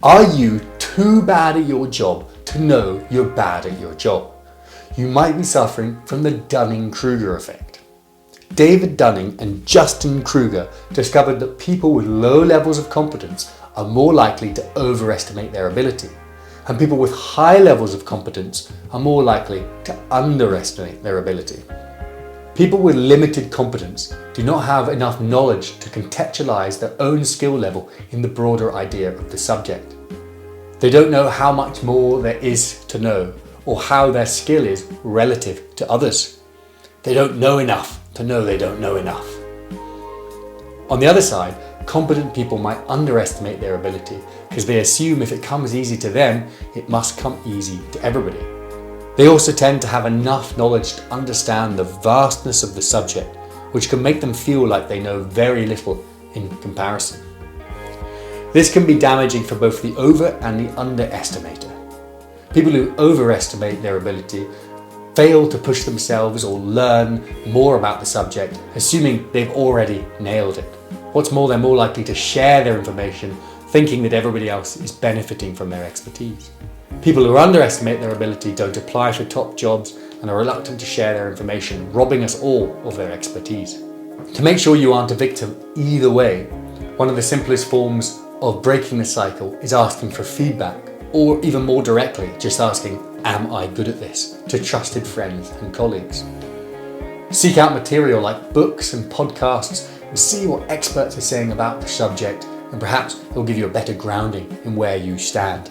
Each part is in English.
Are you too bad at your job to know you're bad at your job? You might be suffering from the Dunning-Kruger Effect. David Dunning and Justin Kruger discovered that people with low levels of competence are more likely to overestimate their ability, and people with high levels of competence are more likely to underestimate their ability. People with limited competence do not have enough knowledge to contextualize their own skill level in the broader idea of the subject. They don't know how much more there is to know or how their skill is relative to others. They don't know enough to know they don't know enough. On the other side, competent people might underestimate their ability because they assume if it comes easy to them, it must come easy to everybody. They also tend to have enough knowledge to understand the vastness of the subject, which can make them feel like they know very little in comparison. This can be damaging for both the over and the underestimator. People who overestimate their ability fail to push themselves or learn more about the subject, assuming they've already nailed it. What's more, they're more likely to share their information, thinking that everybody else is benefiting from their expertise. People who underestimate their ability don't apply for top jobs and are reluctant to share their information, robbing us all of their expertise. To make sure you aren't a victim either way, one of the simplest forms of breaking the cycle is asking for feedback, or even more directly, just asking, am I good at this, to trusted friends and colleagues. Seek out material like books and podcasts and see what experts are saying about the subject, and perhaps it will give you a better grounding in where you stand.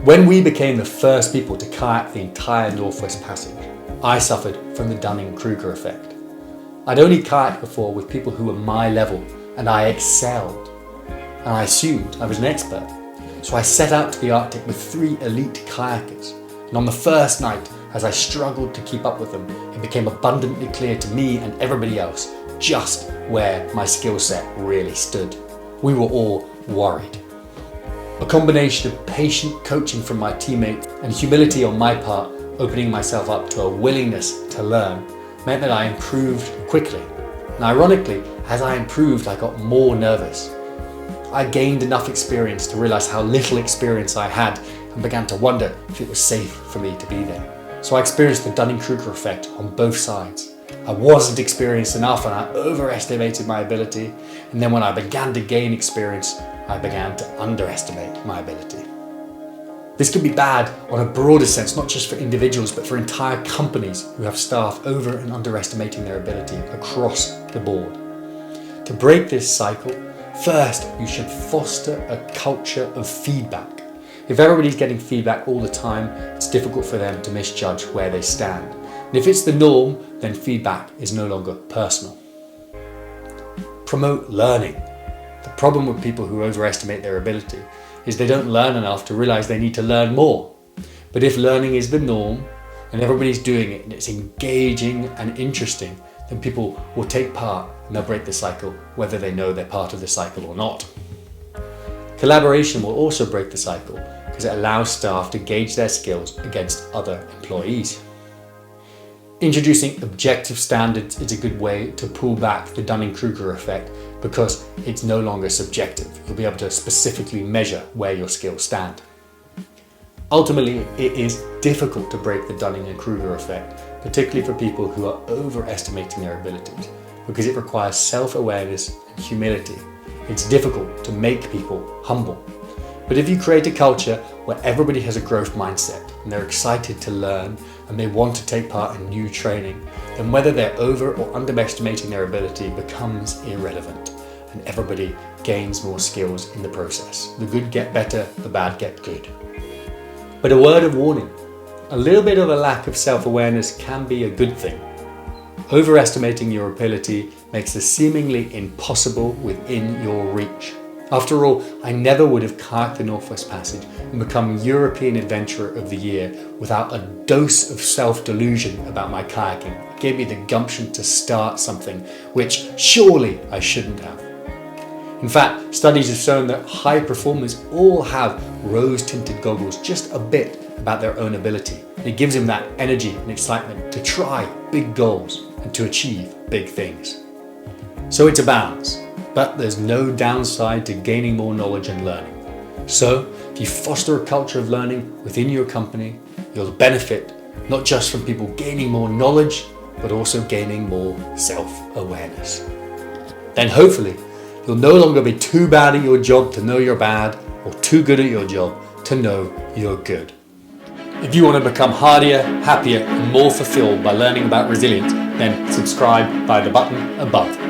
When we became the first people to kayak the entire Northwest Passage, I suffered from the Dunning-Kruger Effect. I'd only kayaked before with people who were my level, and I excelled. And I assumed I was an expert. So I set out to the Arctic with 3 elite kayakers. And on the first night, as I struggled to keep up with them, it became abundantly clear to me and everybody else just where my skill set really stood. We were all worried. A combination of patient coaching from my teammates and humility on my part, opening myself up to a willingness to learn, meant that I improved quickly. And ironically, as I improved, I got more nervous. I gained enough experience to realize how little experience I had and began to wonder if it was safe for me to be there. So I experienced the Dunning-Kruger effect on both sides. I wasn't experienced enough and I overestimated my ability. And then when I began to gain experience, I began to underestimate my ability. This can be bad on a broader sense, not just for individuals, but for entire companies who have staff over and underestimating their ability across the board. To break this cycle, first, you should foster a culture of feedback. If everybody's getting feedback all the time, it's difficult for them to misjudge where they stand. And if it's the norm, then feedback is no longer personal. Promote learning. The problem with people who overestimate their ability is they don't learn enough to realize they need to learn more. But if learning is the norm and everybody's doing it and it's engaging and interesting, then people will take part and they'll break the cycle whether they know they're part of the cycle or not. Collaboration will also break the cycle because it allows staff to gauge their skills against other employees. Introducing objective standards is a good way to pull back the Dunning-Kruger effect because it's no longer subjective. You'll be able to specifically measure where your skills stand. Ultimately, it is difficult to break the Dunning-Kruger effect, particularly for people who are overestimating their abilities, because it requires self-awareness and humility. It's difficult to make people humble. But if you create a culture where everybody has a growth mindset and they're excited to learn and they want to take part in new training, then whether they're over or underestimating their ability becomes irrelevant and everybody gains more skills in the process. The good get better, the bad get good. But a word of warning, a little bit of a lack of self-awareness can be a good thing. Overestimating your ability makes the seemingly impossible within your reach. After all, I never would have kayaked the Northwest Passage and become European Adventurer of the Year without a dose of self-delusion about my kayaking. It gave me the gumption to start something which surely I shouldn't have. In fact, studies have shown that high performers all have rose-tinted goggles just a bit about their own ability. It gives them that energy and excitement to try big goals and to achieve big things. So it's a balance. But there's no downside to gaining more knowledge and learning. So, if you foster a culture of learning within your company, you'll benefit not just from people gaining more knowledge, but also gaining more self-awareness. Then hopefully, you'll no longer be too bad at your job to know you're bad, or too good at your job to know you're good. If you want to become hardier, happier, and more fulfilled by learning about resilience, then subscribe by the button above.